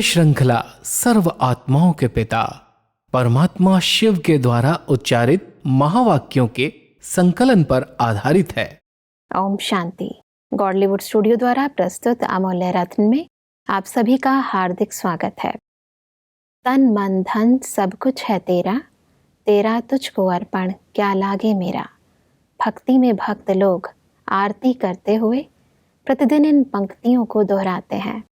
श्रृंखला सर्व आत्माओं के पिता परमात्मा शिव के द्वारा उच्चारित महावाक्यों के संकलन पर आधारित है। ओम शांति। गॉडलीवुड स्टूडियो द्वारा प्रस्तुत अमूल्य रत्न में आप सभी का हार्दिक स्वागत है। तन मन धन सब कुछ है तेरा, तेरा तुझको अर्पण क्या लागे मेरा। भक्ति में भक्त लोग आरती करते हुए प्रतिदिन इन पंक्तियों को दोहराते हैं,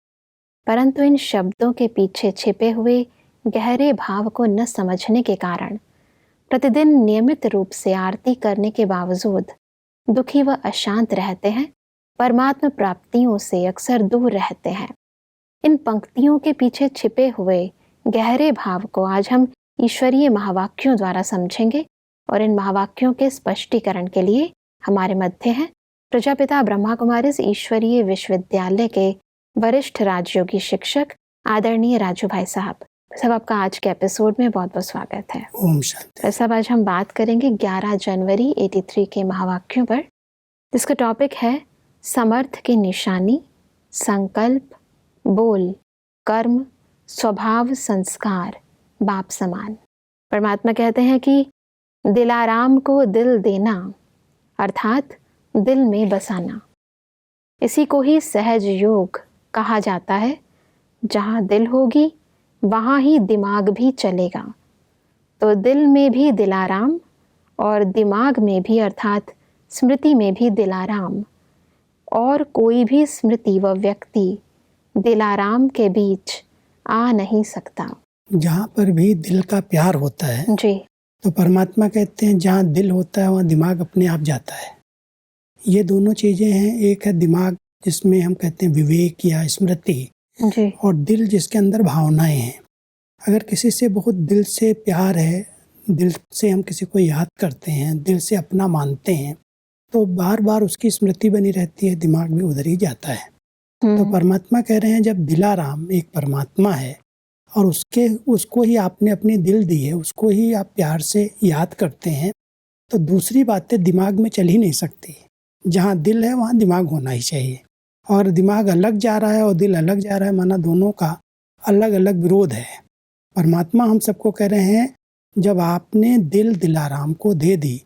परंतु इन शब्दों के पीछे छिपे हुए गहरे भाव को न समझने के कारण प्रतिदिन नियमित रूप से आरती करने के बावजूद दुखी व अशांत रहते हैं, परमात्मा प्राप्तियों से अक्सर दूर रहते हैं। इन पंक्तियों के पीछे छिपे हुए गहरे भाव को आज हम ईश्वरीय महावाक्यों द्वारा समझेंगे और इन महावाक्यों के स्पष्टीकरण के लिए हमारे मध्य हैं प्रजापिता ब्रह्मा कुमारीज ईश्वरीय विश्वविद्यालय के वरिष्ठ राजयोगी शिक्षक आदरणीय राजू भाई साहब। सब आपका आज के एपिसोड में बहुत बहुत स्वागत है। ओम शांति। सब आज हम बात करेंगे 11 जनवरी 83 के महावाक्यों पर, जिसका टॉपिक है समर्थ की निशानी, संकल्प, बोल, कर्म, स्वभाव, संस्कार, बाप समान। परमात्मा कहते हैं कि दिलाराम को दिल देना अर्थात दिल में बसाना, इसी को ही सहज योग कहा जाता है। जहाँ दिल होगी वहाँ ही दिमाग भी चलेगा। तो दिल में भी दिलाराम और दिमाग में भी अर्थात स्मृति में भी दिलाराम, और कोई भी स्मृति व व्यक्ति दिलाराम के बीच आ नहीं सकता। जहाँ पर भी दिल का प्यार होता है जी, तो परमात्मा कहते हैं जहाँ दिल होता है वहाँ दिमाग अपने आप जाता है। ये दोनों चीज़ें हैं, एक है दिमाग जिसमें हम कहते हैं विवेक या स्मृति जी, और दिल जिसके अंदर भावनाएं हैं। अगर किसी से बहुत दिल से प्यार है, दिल से हम किसी को याद करते हैं, दिल से अपना मानते हैं, तो बार बार उसकी स्मृति बनी रहती है, दिमाग भी उधर ही जाता है। तो परमात्मा कह रहे हैं जब दिलाराम एक परमात्मा है और उसको ही आपने अपनी दिल दी है, उसको ही आप प्यार से याद करते हैं, तो दूसरी बातें दिमाग में चल ही नहीं सकती। जहाँ दिल है वहाँ दिमाग होना ही चाहिए, और दिमाग अलग जा रहा है और दिल अलग जा रहा है, माना दोनों का अलग अलग विरोध है। परमात्मा हम सबको कह रहे हैं जब आपने दिल दिलाराम को दे दी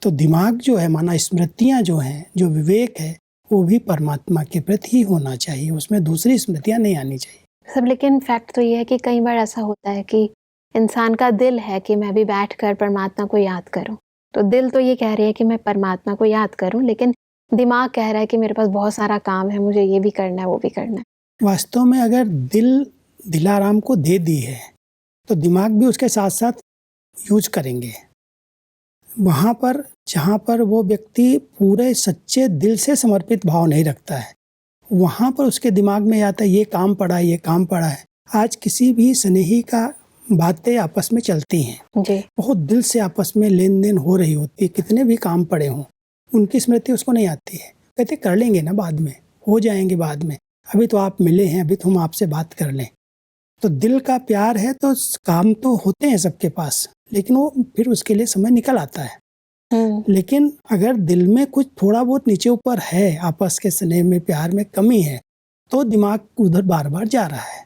तो दिमाग जो है, माना स्मृतियाँ जो हैं, जो विवेक है, वो भी परमात्मा के प्रति ही होना चाहिए, उसमें दूसरी स्मृतियाँ नहीं आनी चाहिए। सब लेकिन फैक्ट तो ये है कि कई बार ऐसा होता है कि इंसान का दिल है कि मैं भी बैठकर परमात्मा को याद करूं, तो दिल तो ये कह रही है कि मैं परमात्मा को याद करूं, लेकिन दिमाग कह रहा है कि मेरे पास बहुत सारा काम है, मुझे ये भी करना है, वो भी करना है। वास्तव में अगर दिल दिलाराम को दे दी है तो दिमाग भी उसके साथ साथ यूज करेंगे। वहाँ पर जहाँ पर वो व्यक्ति पूरे सच्चे दिल से समर्पित भाव नहीं रखता है, वहाँ पर उसके दिमाग में आता है ये काम पड़ा है, ये काम पड़ा है। आज किसी भी स्नेही का बातें आपस में चलती हैं जी, बहुत दिल से आपस में लेन देन हो रही होती है, कितने भी काम पड़े हों, उनकी स्मृति उसको नहीं आती है। कहते कर लेंगे ना, बाद में हो जाएंगे, बाद में, अभी तो आप मिले हैं, अभी तो हम आपसे बात कर लें। तो दिल का प्यार है तो काम तो होते हैं सबके पास, लेकिन वो फिर उसके लिए समय निकल आता है। लेकिन अगर दिल में कुछ थोड़ा बहुत नीचे ऊपर है, आपस के स्नेह में प्यार में कमी है, तो दिमाग उधर बार बार जा रहा है।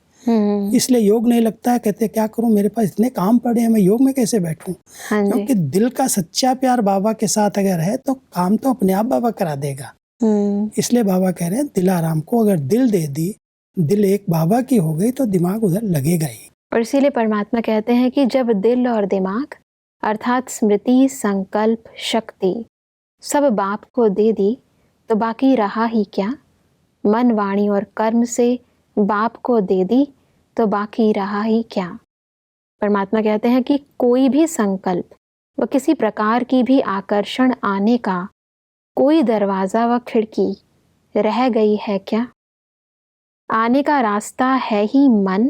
इसलिए योग नहीं लगता है। कहते क्या करूं, मेरे पास इतने काम पड़े हैं, मैं योग में कैसे बैठूं। क्योंकि दिल का सच्चा प्यार बाबा के साथ अगर है तो काम तो अपने आप बाबा करा देगा। इसलिए बाबा कह रहे हैं दिलाराम को अगर दिल दे दी, दिल एक बाबा की हो गई, तो दिमाग उधर लगेगा ही। और इसीलिए परमात्मा कहते हैं कि जब दिल और दिमाग अर्थात स्मृति, संकल्प, शक्ति सब बाप को दे दी तो बाकी रहा ही क्या। मन, वाणी और कर्म से बाप को दे दी तो बाकी रहा ही क्या। परमात्मा कहते हैं कि कोई भी संकल्प व किसी प्रकार की भी आकर्षण आने का कोई दरवाजा व खिड़की रह गई है क्या। आने का रास्ता है ही मन,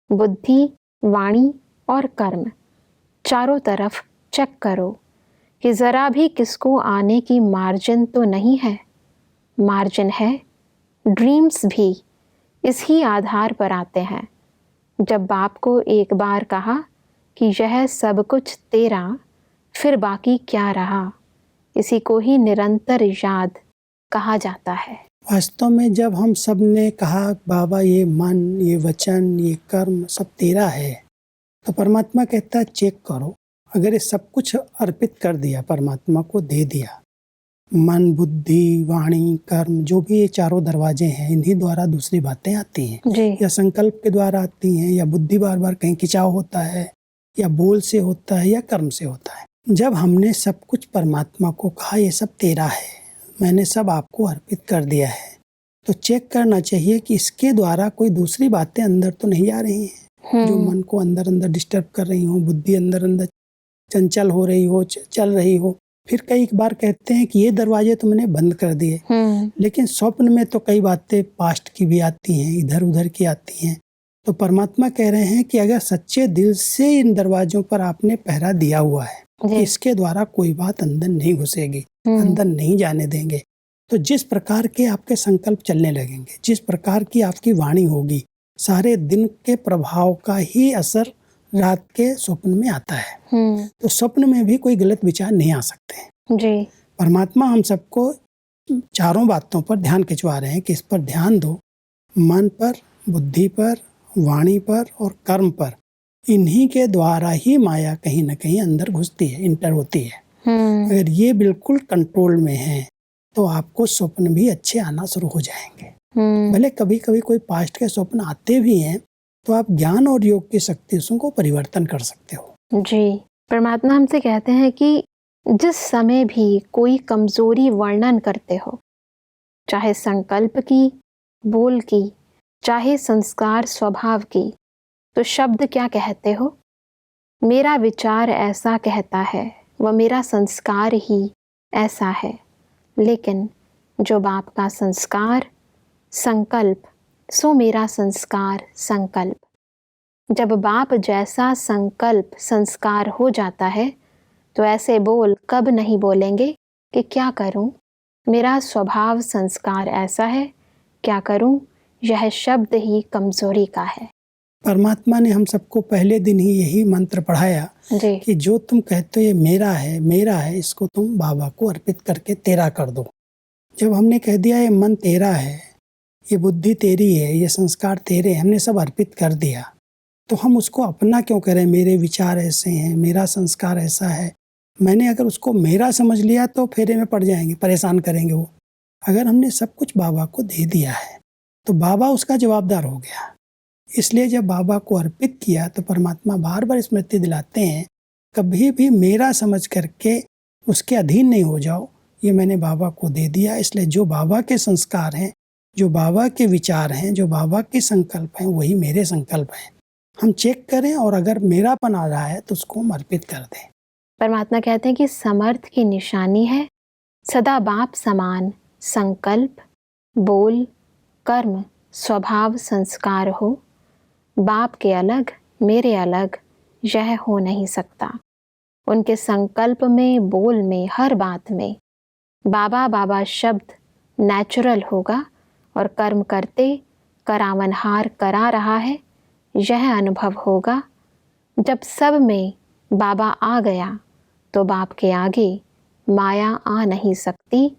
बुद्धि, वाणी और कर्म। चारों तरफ चेक करो कि जरा भी किसको आने की मार्जिन तो नहीं है। मार्जिन है, ड्रीम्स भी इसी आधार पर आते हैं। जब बाप को एक बार कहा कि यह सब कुछ तेरा, फिर बाकी क्या रहा, इसी को ही निरंतर याद कहा जाता है। वास्तव में जब हम सब ने कहा बाबा ये मन, ये वचन, ये कर्म सब तेरा है, तो परमात्मा कहता है चेक करो। अगर ये सब कुछ अर्पित कर दिया, परमात्मा को दे दिया, मन, बुद्धि, वाणी, कर्म, जो भी ये चारों दरवाजे हैं, इन्हीं द्वारा दूसरी बातें आती हैं जी। या संकल्प के द्वारा आती हैं, या बुद्धि बार बार कहीं खिंचाव होता है, या बोल से होता है, या कर्म से होता है। जब हमने सब कुछ परमात्मा को कहा ये सब तेरा है, मैंने सब आपको अर्पित कर दिया है, तो चेक करना चाहिए कि इसके द्वारा कोई दूसरी बातें अंदर तो नहीं आ रही हैं जो मन को अंदर अंदर डिस्टर्ब कर रही हो, बुद्धि अंदर अंदर चंचल हो रही हो, चल रही हो। फिर कई बार कहते हैं कि ये दरवाजे तो मैंने बंद कर दिए, लेकिन स्वप्न में तो कई बातें पास्ट की भी आती हैं, इधर उधर की आती हैं। तो परमात्मा कह रहे हैं कि अगर सच्चे दिल से इन दरवाजों पर आपने पहरा दिया हुआ है कि इसके द्वारा कोई बात अंदर नहीं घुसेगी, अंदर नहीं जाने देंगे, तो जिस प्रकार के आपके संकल्प चलने लगेंगे, जिस प्रकार की आपकी वाणी होगी, सारे दिन के प्रभाव का ही असर रात के स्वप्न में आता है। तो स्वप्न में भी कोई गलत विचार नहीं आ सकते जी। परमात्मा हम सबको चारों बातों पर ध्यान खिंचवा रहे हैं कि इस पर ध्यान दो, मन पर, बुद्धि पर, वाणी पर और कर्म पर। इन्हीं के द्वारा ही माया कहीं न कहीं अंदर घुसती है, इंटर होती है। अगर ये बिल्कुल कंट्रोल में है तो आपको स्वप्न भी अच्छे आना शुरू हो जाएंगे। भले कभी कभी कोई पास्ट के स्वप्न आते भी हैं, तो आप ज्ञान और योग की शक्ति को परिवर्तन कर सकते हो। जी। परमात्मा हमसे कहते हैं कि जिस समय भी कोई कमजोरी वर्णन करते हो, चाहे संकल्प की, बोल की, चाहे संस्कार स्वभाव की, तो शब्द क्या कहते हो? मेरा विचार ऐसा कहता है, वह मेरा संस्कार ही ऐसा है। लेकिन जो बाप का संस्कार संकल्प, सो मेरा संस्कार संकल्प। जब बाप जैसा संकल्प संस्कार हो जाता है, तो ऐसे बोल कब नहीं बोलेंगे कि क्या करूं, मेरा स्वभाव संस्कार ऐसा है, क्या करूं, यह शब्द ही कमजोरी का है। परमात्मा ने हम सबको पहले दिन ही यही मंत्र पढ़ाया कि जो तुम कहते हो ये मेरा है, मेरा है, इसको तुम बाबा को अर्पित करके तेरा कर दो। जब हमने कह दिया ये मन तेरा है, ये बुद्धि तेरी है, ये संस्कार तेरे, हमने सब अर्पित कर दिया, तो हम उसको अपना क्यों करें? मेरे विचार ऐसे हैं, मेरा संस्कार ऐसा है। मैंने अगर उसको मेरा समझ लिया तो फेरे में पड़ जाएंगे, परेशान करेंगे वो। अगर हमने सब कुछ बाबा को दे दिया है तो बाबा उसका जवाबदार हो गया। इसलिए जब बाबा को अर्पित किया तो परमात्मा बार बार स्मृति दिलाते हैं, कभी भी मेरा समझ करके उसके अधीन नहीं हो जाओ, ये मैंने बाबा को दे दिया। इसलिए जो बाबा के संस्कार हैं, जो बाबा के विचार हैं, जो बाबा के संकल्प हैं, वही मेरे संकल्प हैं। हम चेक करें और अगर मेरापन आ रहा है तो उसको हम अर्पित कर दें। परमात्मा कहते हैं कि समर्थ की निशानी है सदा बाप समान संकल्प, बोल, कर्म, स्वभाव, संस्कार हो। बाप के अलग, मेरे अलग, यह हो नहीं सकता। उनके संकल्प में, बोल में, हर बात में बाबा बाबा शब्द नेचुरल होगा और कर्म करते करावनहार करा रहा है, यह अनुभव होगा। जब सब में बाबा आ गया तो बाप के आगे माया आ नहीं सकती,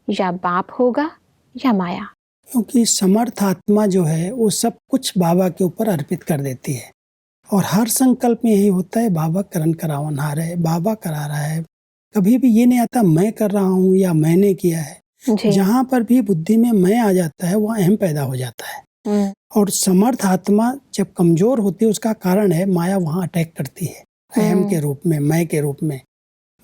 या बाप होगा या माया। क्योंकि समर्थ आत्मा जो है वो सब कुछ बाबा के ऊपर अर्पित कर देती है और हर संकल्प में यही होता है, बाबा करण करावनहार है, बाबा करा रहा है। कभी भी ये नहीं आता मैं कर रहा हूँ या मैंने किया है। जहाँ पर भी बुद्धि में मैं आ जाता है वहाँ अहम पैदा हो जाता है। और समर्थ आत्मा जब कमजोर होती है उसका कारण है माया वहाँ अटैक करती है, अहम के रूप में, मैं के रूप में।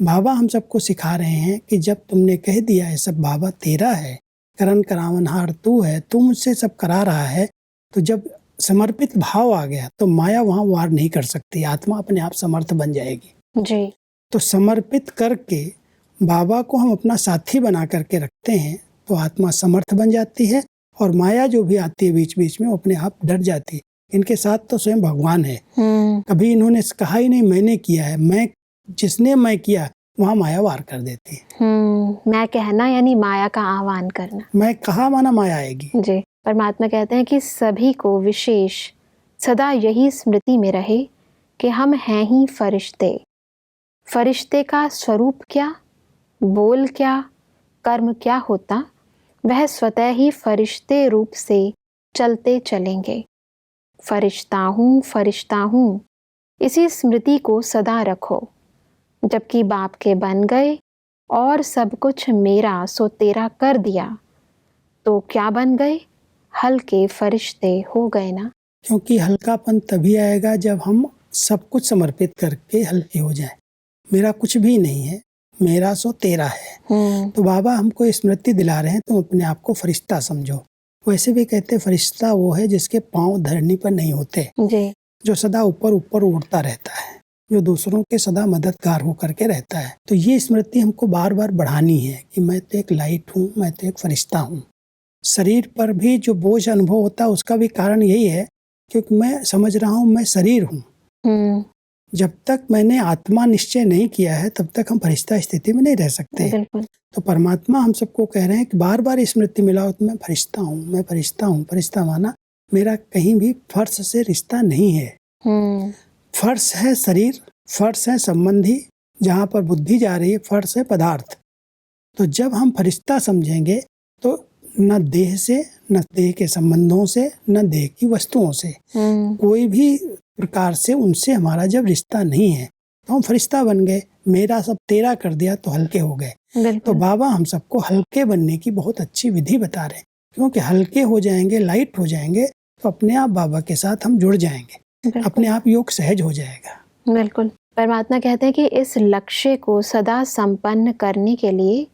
बाबा हम सबको सिखा रहे हैं कि जब तुमने कह दिया है सब बाबा तेरा है, करण करावनहार तू है, तू मुझसे सब करा रहा है, तो जब समर्पित भाव आ गया तो माया वहाँ वार नहीं कर सकती, आत्मा अपने आप समर्थ बन जाएगी। जी। तो समर्पित करके बाबा को हम अपना साथी बना करके रखते हैं तो आत्मा समर्थ बन जाती है और माया जो भी आती है बीच बीच में वो अपने आप डर जाती है। इनके साथ तो स्वयं भगवान है। कभी इन्होंने कहा ही नहीं मैंने किया है, मैं जिसने मैं किया वहाँ माया वार कर देती है। मैं कहना यानी माया का आह्वान करना। मैं कहा माना माया आएगी। जी। परमात्मा कहते हैं कि सभी को विशेष सदा यही स्मृति में रहे कि हम हैं ही फरिश्ते। फरिश्ते का स्वरूप क्या, बोल क्या, कर्म क्या होता, वह स्वतः ही फरिश्ते रूप से चलते चलेंगे। फरिश्ता हूँ, इसी स्मृति को सदा रखो। जबकि बाप के बन गए और सब कुछ मेरा सो तेरा कर दिया, तो क्या बन गए? हल्के फरिश्ते हो गए ना। क्योंकि हल्कापन तभी आएगा जब हम सब कुछ समर्पित करके हल्के हो जाएं। मेरा कुछ भी नहीं है, मेरा सो तेरा है। तो बाबा हमको स्मृति दिला रहे हैं, तुम अपने आप को फरिश्ता समझो। वैसे भी कहते फरिश्ता वो है जिसके पांव धरनी पर नहीं होते जी। जो सदा ऊपर ऊपर उड़ता रहता है, जो दूसरों के सदा मददगार होकर के रहता है। तो ये स्मृति हमको बार बार बढ़ानी है कि मैं तो एक लाइट हूँ, मैं तो एक फरिश्ता हूँ। शरीर पर भी जो बोझ अनुभव होता है उसका भी कारण यही है, क्योंकि मैं समझ रहा हूँ मैं शरीर हूँ। जब तक मैंने आत्मा निश्चय नहीं किया है तब तक हम फरिश्ता स्थिति में नहीं रह सकते। बिल्कुल। तो परमात्मा हम सबको कह रहे हैं कि बार बार स्मृति मिलाओ तो मैं फरिश्ता हूँ, मैं फरिश्ता हूँ। फरिश्ता माना मेरा कहीं भी फर्श से रिश्ता नहीं है। फर्श है शरीर, फर्श है संबंधी, जहाँ पर बुद्धि जा रही है, फर्श है पदार्थ। तो जब हम फरिश्ता समझेंगे तो न देह से, न देह के संबंधों से, न देह की वस्तुओं से, कोई भी प्रकार से उनसे हमारा जब रिश्ता नहीं है तो हम फरिश्ता बन गए। मेरा सब तेरा कर दिया तो हल्के हो गए। तो बाबा हम सबको हल्के बनने की बहुत अच्छी विधि बता रहे हैं, क्योंकि हल्के हो जाएंगे, लाइट हो जाएंगे तो अपने आप बाबा के साथ हम जुड़ जाएंगे, अपने आप योग सहज हो जाएगा। बिल्कुल। परमात्मा कहते हैं कि इस लक्ष्य को सदा संपन्न करने के लिए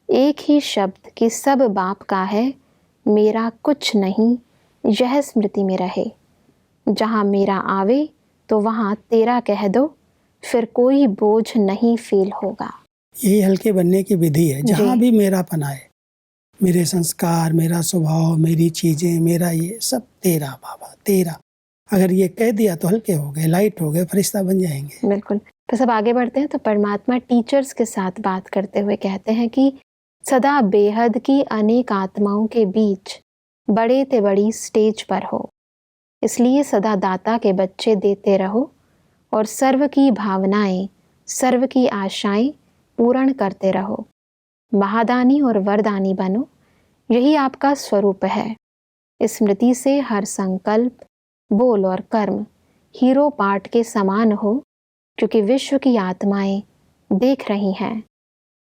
एक ही शब्द कि सब बाप का है, मेरा कुछ नहीं, यह स्मृति में रहे। जहाँ मेरा आवे तो वहाँ तेरा कह दो, फिर कोई बोझ नहीं फील होगा। यही हल्के बनने की विधि है। जहाँ भी मेरापन आए, मेरे संस्कार, मेरा स्वभाव, मेरी चीजें, मेरा ये सब तेरा बाबा, तेरा। अगर ये कह दिया तो हल्के हो गए, लाइट हो गए, फरिश्ता बन जाएंगे। बिल्कुल। तो सब आगे बढ़ते हैं तो परमात्मा टीचर्स के साथ बात करते हुए कहते हैं कि सदा बेहद की अनेक आत्माओं के बीच बड़े ते बड़ी स्टेज पर हो, इसलिए सदा दाता के बच्चे देते रहो और सर्व की भावनाएं, सर्व की आशाएं पूर्ण करते रहो। महादानी और वरदानी बनो, यही आपका स्वरूप है। स्मृति से हर संकल्प, बोल और कर्म हीरो पार्ट के समान हो, क्योंकि विश्व की आत्माएं देख रही हैं।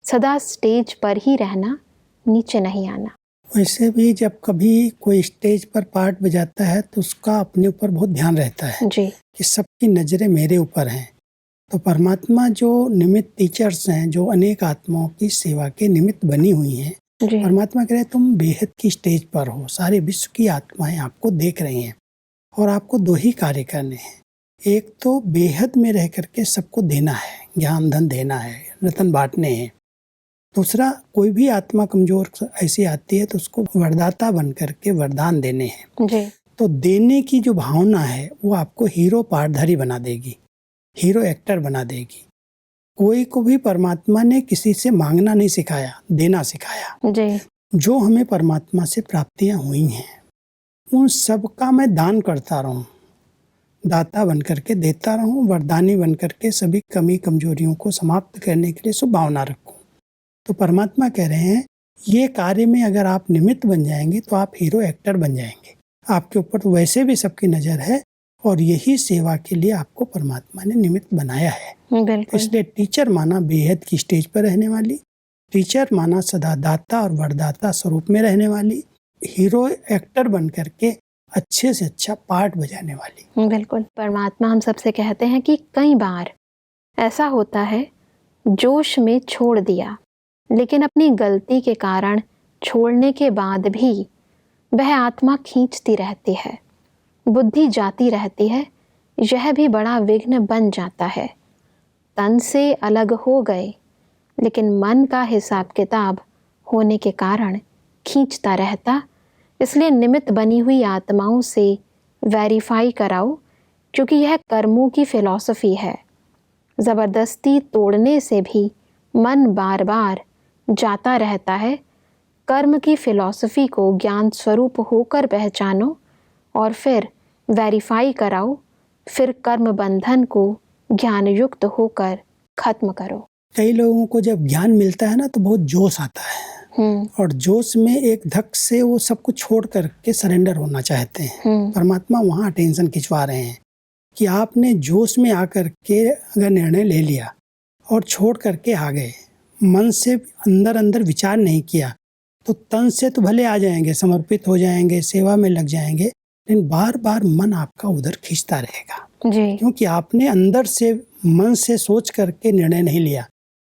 सदा स्टेज पर ही रहना, नीचे नहीं आना। वैसे भी जब कभी कोई स्टेज पर पार्ट बजाता है तो उसका अपने ऊपर बहुत ध्यान रहता है जी। कि सबकी नजरें मेरे ऊपर हैं। तो परमात्मा जो निमित्त टीचर्स हैं, जो अनेक आत्माओं की सेवा के निमित्त बनी हुई हैं, परमात्मा कह रहे तुम बेहद की स्टेज पर हो, सारे विश्व की आत्माएं आपको देख रही हैं और आपको दो ही कार्य करने हैं। एक तो बेहद में रह करके सबको देना है, ज्ञान धन देना है, रतन बांटने हैं। दूसरा, कोई भी आत्मा कमजोर ऐसी आती है तो उसको वरदाता बन करके वरदान देने हैं जी। तो देने की जो भावना है वो आपको हीरो पार्टधारी बना देगी, हीरो एक्टर बना देगी। कोई को भी परमात्मा ने किसी से मांगना नहीं सिखाया, देना सिखाया। जी। जो हमें परमात्मा से प्राप्तियां हुई हैं उन सब का मैं दान करता रहूं, दाता बन करके देता रहूं, वरदानी बन करके सभी कमी कमजोरियों को समाप्त करने के लिए शुभ भावना रखूं। तो परमात्मा कह रहे हैं ये कार्य में अगर आप निमित्त बन जाएंगे तो आप हीरो एक्टर बन जाएंगे। आपके ऊपर तो वैसे भी सबकी नजर है और यही सेवा के लिए आपको परमात्मा ने निमित्त बनाया है। इसलिए टीचर माना बेहद की स्टेज पर रहने वाली, टीचर माना सदा दाता और वरदाता स्वरूप में रहने वाली, हीरो एक्टर बन करके अच्छे से अच्छा पार्ट बजाने वाली। बिल्कुल। परमात्मा हम सबसे कहते हैं कि कई बार ऐसा होता है, जोश में छोड़ दिया, लेकिन अपनी गलती के कारण छोड़ने के बाद भी वह आत्मा खींचती रहती है, बुद्धि जाती रहती है, यह भी बड़ा विघ्न बन जाता है। तन से अलग हो गए, लेकिन मन का हिसाब किताब होने के कारण खींचता रहता। इसलिए निमित्त बनी हुई आत्माओं से वेरीफाई कराओ, क्योंकि यह कर्मों की फिलॉसफी है। ज़बरदस्ती तोड़ने से भी मन बार बार जाता रहता है। कर्म की फिलॉसफी को ज्ञान स्वरूप होकर पहचानो और फिर वेरीफाई कराओ, फिर कर्म बंधन को ज्ञान युक्त होकर खत्म करो। कई लोगों को जब ज्ञान मिलता है ना तो बहुत जोश आता है, और जोश में एक धक से वो सब कुछ छोड़ करके सरेंडर होना चाहते हैं। परमात्मा वहाँ अटेंशन खिंचवा रहे हैं कि आपने जोश में आकर के अगर निर्णय ले लिया और छोड़ करके आ गए, मन से अंदर अंदर विचार नहीं किया, तो तन से तो भले आ जाएंगे, समर्पित हो जाएंगे, सेवा में लग जाएंगे, लेकिन बार बार मन आपका उधर खींचता रहेगा जी। क्योंकि आपने अंदर से मन से सोच करके निर्णय नहीं लिया,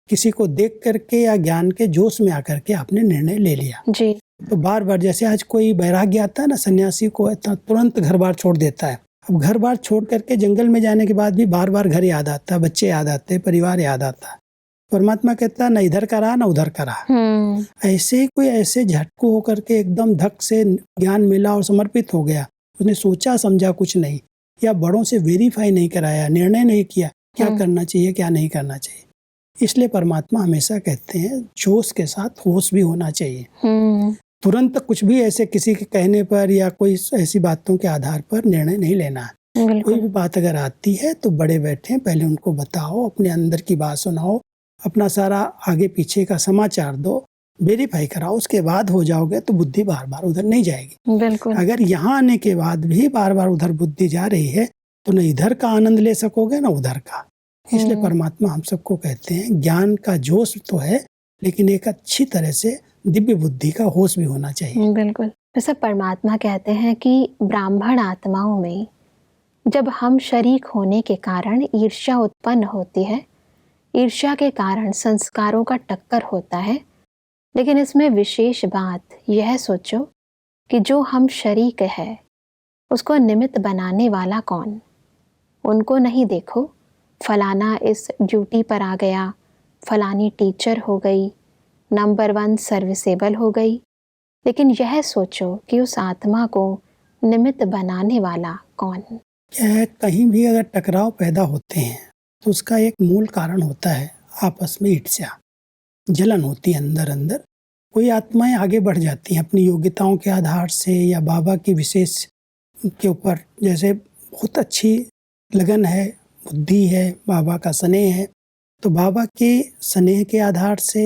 किसी को देख करके या ज्ञान के जोश में आकर के आपने निर्णय ले लिया जी। तो बार बार, जैसे आज कोई वैराग्य आता है ना, सन्यासी को तुरंत घर बार छोड़ देता है। अब घर बार छोड़ करके जंगल में जाने के बाद भी बार बार घर याद आता है, बच्चे याद आते, परिवार याद आता है। परमात्मा कहता है न इधर का रहा न उधर का रहा। ऐसे ही कोई ऐसे झटको होकर के एकदम धक से ज्ञान मिला और समर्पित हो गया, उसने सोचा समझा कुछ नहीं, या बड़ों से वेरीफाई नहीं कराया, निर्णय नहीं किया क्या करना चाहिए क्या नहीं करना चाहिए। इसलिए परमात्मा हमेशा कहते हैं जोश के साथ होश भी होना चाहिए। तुरंत कुछ भी ऐसे किसी के कहने पर या कोई ऐसी बातों के आधार पर निर्णय नहीं लेना है। कोई भी बात अगर आती है तो बड़े बैठे पहले उनको बताओ, अपने अंदर की बात सुनाओ, अपना सारा आगे पीछे का समाचार दो, वेरीफाई कराओ, उसके बाद हो जाओगे तो बुद्धि बार बार उधर नहीं जाएगी। बिल्कुल। अगर यहाँ आने के बाद भी बार बार उधर बुद्धि जा रही है तो न इधर का आनंद ले सकोगे न उधर का। इसलिए परमात्मा हम सबको कहते हैं ज्ञान का जोश तो है, लेकिन एक अच्छी तरह से दिव्य बुद्धि का होश भी होना चाहिए। बिल्कुल। वैसे परमात्मा कहते हैं कि ब्राह्मण आत्माओं में जब हम शरीक होने के कारण ईर्ष्या उत्पन्न होती है, ईर्ष्या के कारण संस्कारों का टक्कर होता है, लेकिन इसमें विशेष बात यह सोचो कि जो हम शरीक है उसको निमित्त बनाने वाला कौन। उनको नहीं देखो, फलाना इस ड्यूटी पर आ गया, फलानी टीचर हो गई, नंबर 1 सर्विसेबल हो गई, लेकिन यह सोचो कि उस आत्मा को निमित्त बनाने वाला कौन। क्या है, कहीं भी अगर टकराव पैदा होते हैं तो उसका एक मूल कारण होता है आपस में ईर्ष्या, जलन होती है अंदर अंदर। कोई आत्माएं आगे बढ़ जाती हैं अपनी योग्यताओं के आधार से या बाबा की विशेष के ऊपर, जैसे बहुत अच्छी लगन है, बुद्धि है, बाबा का स्नेह है, तो बाबा के स्नेह के आधार से,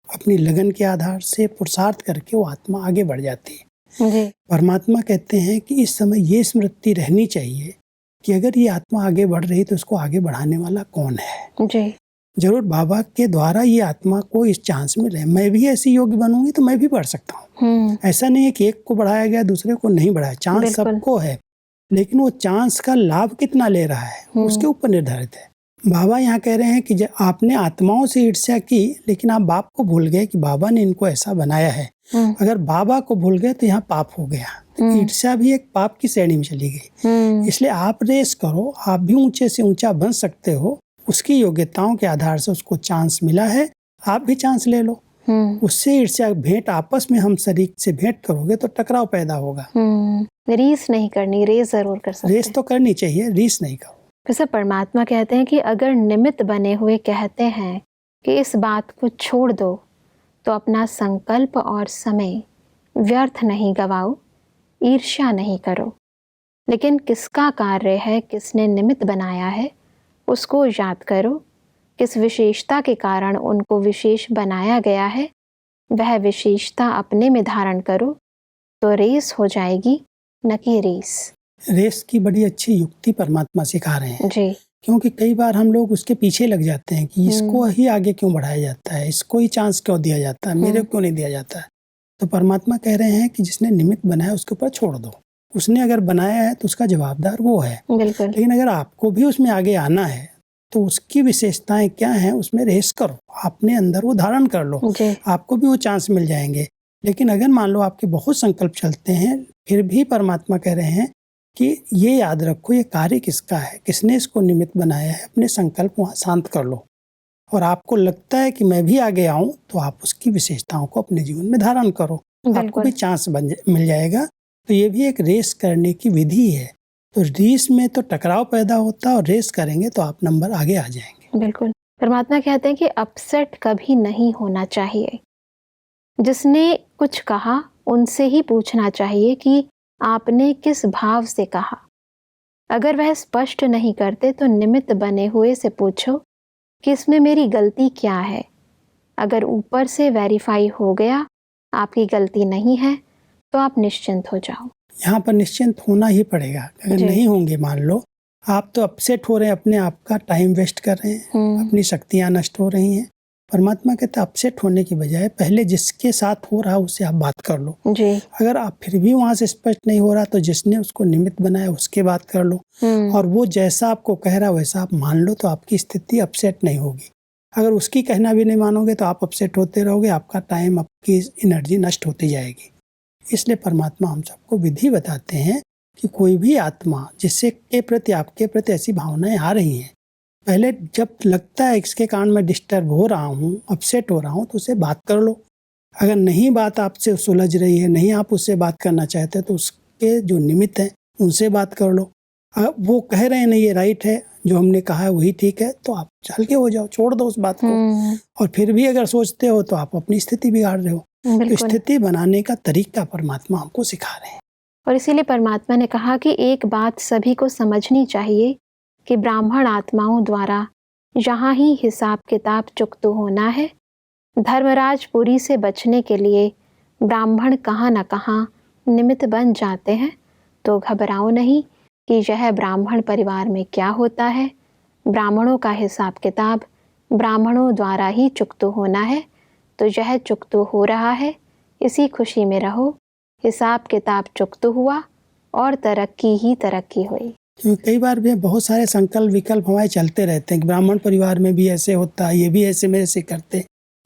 अपनी लगन के आधार से पुरुषार्थ करके वो आत्मा आगे बढ़ जाती है जी। परमात्मा कहते हैं कि इस समय ये स्मृति रहनी चाहिए कि अगर ये आत्मा आगे बढ़ रही तो उसको आगे बढ़ाने वाला कौन है। जी। जरूर बाबा के द्वारा ये आत्मा को इस चांस में रहे, मैं भी ऐसी योग्य बनूंगी तो मैं भी बढ़ सकता हूँ। ऐसा नहीं है कि एक को बढ़ाया गया दूसरे को नहीं बढ़ाया, चांस सबको है, लेकिन वो चांस का लाभ कितना ले रहा है उसके ऊपर निर्धारित है। बाबा यहाँ कह रहे हैं कि आपने आत्माओं से ईर्ष्या की, लेकिन आप बाप को भूल गए कि बाबा ने इनको ऐसा बनाया है। अगर बाबा को भूल गए तो यहाँ पाप हो गया, तो ईर्ष्या भी एक पाप की श्रेणी में चली गई। इसलिए आप रेस करो, आप भी ऊंचे से ऊंचा बन सकते हो, उसकी योग्यताओं के आधार से उसको चांस मिला है, आप भी चांस ले लो। उससे ईर्ष्या भेंट, आपस में हम शरीक से भेंट करोगे तो टकराव पैदा होगा। रीस नहीं करनी, रेस जरूर कर सकते। रेस तो करनी चाहिए, रीस नहीं करो। वैसे परमात्मा कहते हैं कि अगर निमित्त बने हुए कहते हैं कि इस बात को छोड़ दो, तो अपना संकल्प और समय व्यर्थ नहीं गवाओ, ईर्ष्या नहीं करो। लेकिन किसका कार्य है, किसने निमित्त बनाया है, उसको याद करो। किस विशेषता के कारण उनको विशेष बनाया गया है, वह विशेषता अपने में धारण करो, तो रेस हो जाएगी, न कि रेस। रेस की बड़ी अच्छी युक्ति परमात्मा सिखा रहे हैं जी। क्योंकि कई बार हम लोग उसके पीछे लग जाते हैं कि इसको ही आगे क्यों बढ़ाया जाता है, इसको ही चांस क्यों दिया जाता है, मेरे को क्यों नहीं दिया जाता है। तो परमात्मा कह रहे हैं कि जिसने निमित्त बनाया उसके ऊपर छोड़ दो। उसने अगर बनाया है तो उसका जवाबदार वो है। बिल्कुल। लेकिन अगर आपको भी उसमें आगे आना है तो उसकी विशेषताएं क्या हैं, उसमें रेस करो, अपने अंदर वो धारण कर लो, आपको भी वो चांस मिल जाएंगे। लेकिन अगर मान लो आपके बहुत संकल्प चलते हैं, फिर भी परमात्मा कह रहे हैं कि ये याद रखो ये कार्य किसका है, किसने इसको निमित्त बनाया है, अपने संकल्प वहाँ शांत कर लो। और आपको लगता है कि मैं भी आगे आऊं तो आप उसकी विशेषताओं को अपने जीवन में धारण करो, आपको भी चांस मिल जाएगा। तो ये भी एक रेस करने की विधि है। तो रेस में तो टकराव पैदा होता है और रेस करेंगे तो आप नंबर आगे आ जाएंगे। बिल्कुल। परमात्मा कहते हैं कि अपसेट कभी नहीं होना चाहिए। जिसने कुछ कहा उनसे ही पूछना चाहिए कि आपने किस भाव से कहा। अगर वह स्पष्ट नहीं करते तो निमित्त बने हुए से पूछो कि इसमें मेरी गलती क्या है। अगर ऊपर से वेरीफाई हो गया आपकी गलती नहीं है, तो आप निश्चिंत हो जाओ। यहाँ पर निश्चिंत होना ही पड़ेगा। अगर जी। नहीं होंगे, मान लो आप तो अपसेट हो रहे हैं, अपने आप का टाइम वेस्ट कर रहे हैं, अपनी शक्तियाँ नष्ट हो रही हैं। परमात्मा कहते हैं अपसेट होने की बजाय पहले जिसके साथ हो रहा उससे आप बात कर लो। जी। अगर आप फिर भी वहाँ से स्पष्ट नहीं हो रहा तो जिसने उसको निमित्त बनाया उसके बात कर लो, और वो जैसा आपको कह रहा वैसा आप मान लो, तो आपकी स्थिति अपसेट नहीं होगी। अगर उसकी कहना भी नहीं मानोगे तो आप अपसेट होते रहोगे, आपका टाइम, आपकी एनर्जी नष्ट होती जाएगी। इसलिए परमात्मा हम सबको विधि बताते हैं कि कोई भी आत्मा जिससे के प्रति, आपके प्रति ऐसी भावनाएं आ रही हैं, पहले जब लगता है इसके कारण मैं डिस्टर्ब हो रहा हूँ, अपसेट हो रहा हूँ, तो उससे बात कर लो। अगर नहीं बात आपसे सुलझ रही है, नहीं आप उससे बात करना चाहते, तो उसके जो निमित्त हैं उनसे बात कर लो। वो कह रहे हैं नहीं ये राइट है, जो हमने कहा है वही ठीक है, तो आप चल के हो जाओ, छोड़ दो उस बात को। और फिर भी अगर सोचते हो तो आप अपनी स्थिति बिगाड़ रहे हो। तो स्थिति बनाने का तरीका परमात्मा हमको सिखा रहे हैं। और इसीलिए परमात्मा ने कहा कि एक बात सभी को समझनी चाहिए कि ब्राह्मण आत्माओं द्वारा यहाँ ही हिसाब किताब चुकता होना है। धर्मराजपुरी से बचने के लिए ब्राह्मण कहाँ न कहाँ निमित्त बन जाते हैं, तो घबराओ नहीं कि यह ब्राह्मण परिवार में क्या होता है। ब्राह्मणों का हिसाब किताब ब्राह्मणों द्वारा ही चुकता होना है, तो यह चुकता हो रहा है, इसी खुशी में रहो। हिसाब किताब चुकता हुआ और तरक्की ही तरक्की हुई। कई बार भी बहुत सारे संकल्प विकल्प हमारे चलते रहते हैं कि ब्राह्मण परिवार में भी ऐसे होता है, ये भी ऐसे मेरे से करते।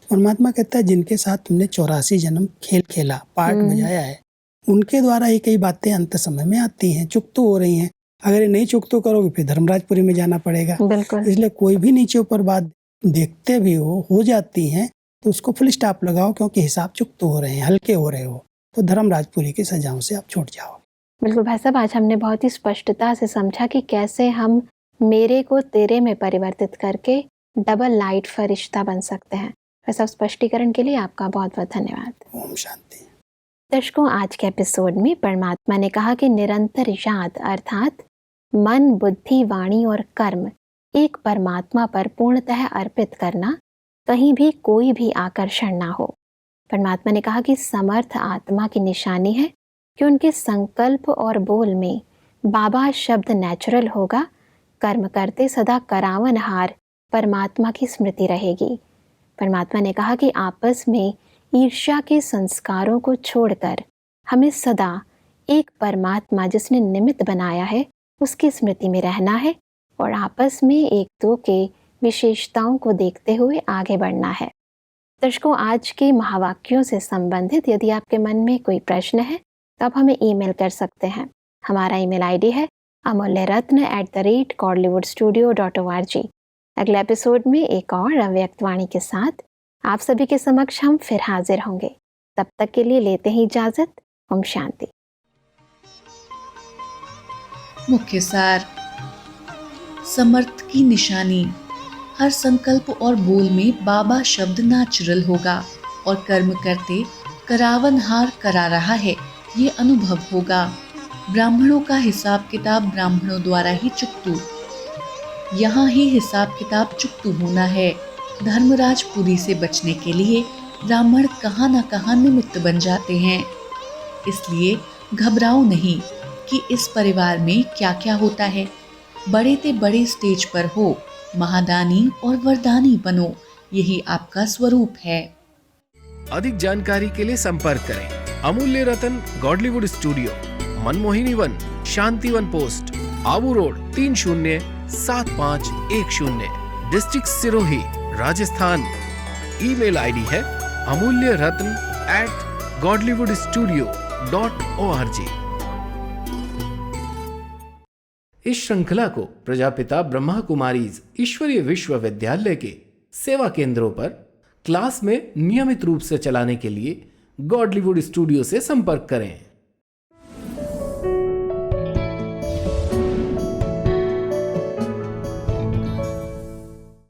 परमात्मा कहता है जिनके साथ तुमने 84 जन्म खेल खेला, पार्ट बजाया है, उनके द्वारा ही कई बातें अंत समय में आती हैं, चुकता हो रही हैं। अगर ये नहीं चुकता करोगे फिर धर्मराजपुरी में जाना पड़ेगा। इसलिए कोई भी नीचे ऊपर बात देखते भी हो जाती हैं, तो उसको फुल स्टॉप लगाओ, क्योंकि हिसाब चुकता हो रहे हैं, हल्के हो रहे हो, तो धर्मराजपुरी की सजाओं से आप छूट जाओ। बिल्कुल भाई साहब, आज हमने बहुत ही स्पष्टता से समझा कि कैसे हम मेरे को तेरे में परिवर्तित करके डबल लाइट फरिश्ता बन सकते हैं। वैसा स्पष्टीकरण के लिए आपका बहुत बहुत धन्यवाद। ओम शांति। दर्शकों, आज के एपिसोड में परमात्मा ने कहा कि निरंतर याद अर्थात मन, बुद्धि, वाणी और कर्म एक परमात्मा पर पूर्णतः अर्पित करना, कहीं भी कोई भी आकर्षण ना हो। परमात्मा ने कहा कि समर्थ आत्मा की निशानी है कि उनके संकल्प और बोल में बाबा शब्द नेचुरल होगा। कर्म करते सदा करावनहार परमात्मा की स्मृति रहेगी। परमात्मा ने कहा कि आपस में ईर्ष्या के संस्कारों को छोड़कर हमें सदा एक परमात्मा जिसने निमित्त बनाया है उसकी स्मृति में रहना है और आपस में एक दो के विशेषताओं को देखते हुए आगे बढ़ना है। दर्शकों, आज के महावाक्यों से संबंधित यदि आपके मन में कोई प्रश्न है तो आप हमें ईमेल कर सकते हैं। हमारा ईमेल आईडी है amulyaratna@godlywoodstudio.org। अगले एपिसोड में एक और अव्यक्त वाणी के साथ आप सभी के समक्ष हम फिर हाजिर होंगे। तब तक के लिए लेते हैं इजाजत। ओम शांति। मुख्य सार, समर्थ की निशानी, हर संकल्प और बोल में बाबा शब्द नेचुरल होगा और कर्म करते करावनहार करा रहा है, ये अनुभव होगा। ब्राह्मणों का हिसाब किताब ब्राह्मणों द्वारा ही चुकतू, यहाँ ही हिसाब किताब चुकतू होना है। धर्मराजपुरी से बचने के लिए ब्राह्मण कहाँ न कहाँ निमित्त बन जाते हैं। इसलिए घबराओ नहीं कि इस परिवार में क्या क्या होता है। बड़े ते बड़े स्टेज पर हो, महादानी और वरदानी बनो, यही आपका स्वरूप है। अधिक जानकारी के लिए संपर्क करें Amulya Ratan Godlywood studio, Manmohini Van, Shanti Van post, Abu road, 307510, district Sirohi, Rajasthan. Email ID है amulyaratn@godlywoodstudio.org। इस श्रृंखला को प्रजापिता ब्रह्मा कुमारीज ईश्वरीय विश्वविद्यालय के सेवा केंद्रों पर क्लास में नियमित रूप से चलाने के लिए गॉडलीवुड स्टूडियो से संपर्क करें।